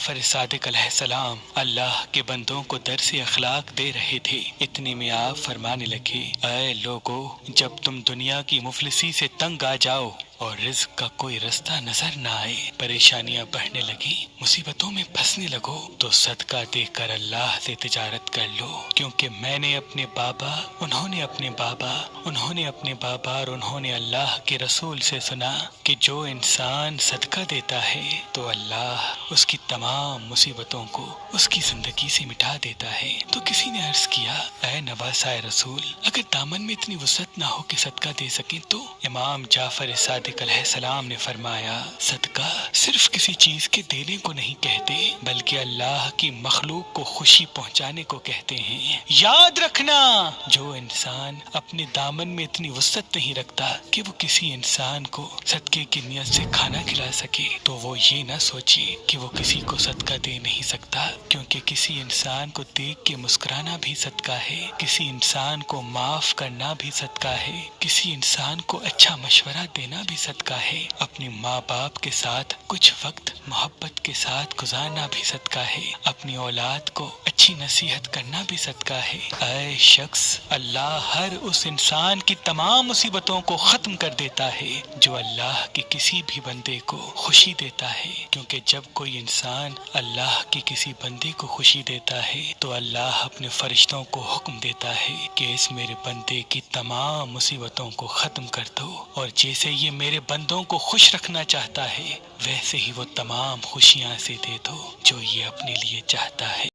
جعفر صادق علیہ السلام اللہ کے بندوں کو درس اخلاق دے رہے تھے، اتنے میں آپ فرمانے لگے، اے لوگو، جب تم دنیا کی مفلسی سے تنگ آ جاؤ اور رزق کا کوئی رستہ نظر نہ آئے، پریشانیاں بڑھنے لگیں، مصیبتوں میں پھنسنے لگو، تو صدقہ دے کر اللہ سے تجارت کر لو، کیونکہ میں نے اپنے بابا، انہوں نے اپنے بابا، انہوں نے اپنے بابا اور انہوں نے اللہ کے رسول سے سنا کہ جو انسان صدقہ دیتا ہے تو اللہ اس کی تمام مصیبتوں کو اس کی زندگی سے مٹا دیتا ہے۔ تو کسی نے عرض کیا، اے نواسائے رسول، اگر دامن میں اتنی وسعت نہ ہو کہ صدقہ دے سکیں تو؟ امام جعفر صادق علیہ السلام نے فرمایا، صدقہ صرف کسی چیز کے دینے کو نہیں کہتے، بلکہ اللہ کی مخلوق کو خوشی پہنچانے کو کہتے ہیں۔ یاد رکھنا، جو انسان اپنے دامن میں اتنی وسعت نہیں رکھتا کہ وہ کسی انسان کو صدقے کی نیت سے کھانا کھلا سکے، تو وہ یہ نہ سوچے کہ وہ کسی کو صدقہ دے نہیں سکتا، کیونکہ کسی انسان کو دیکھ کے مسکرانا بھی صدقہ ہے، کسی انسان کو معاف کرنا بھی صدقہ ہے، کسی انسان کو اچھا مشورہ دینا بھی صدقہ ہے، اپنے ماں باپ کے ساتھ کچھ وقت محبت کے ساتھ گزارنا بھی صدقہ ہے، اپنی اولاد کو اچھی نصیحت کرنا بھی صدقہ ہے۔ اے شخص، اللہ ہر اس انسان کی تمام مصیبتوں کو ختم کر دیتا ہے جو اللہ کے کسی بھی بندے کو خوشی دیتا ہے، کیونکہ جب کوئی انسان اللہ کے کسی بندے کو خوشی دیتا ہے تو اللہ اپنے فرشتوں کو حکم دیتا ہے کہ اس میرے بندے کی تمام مصیبتوں کو ختم کر دو، اور جیسے یہ میرے بندوں کو خوش رکھنا چاہتا ہے ویسے ہی وہ تمام خوشیاں سے دے دو جو یہ اپنے لیے چاہتا ہے۔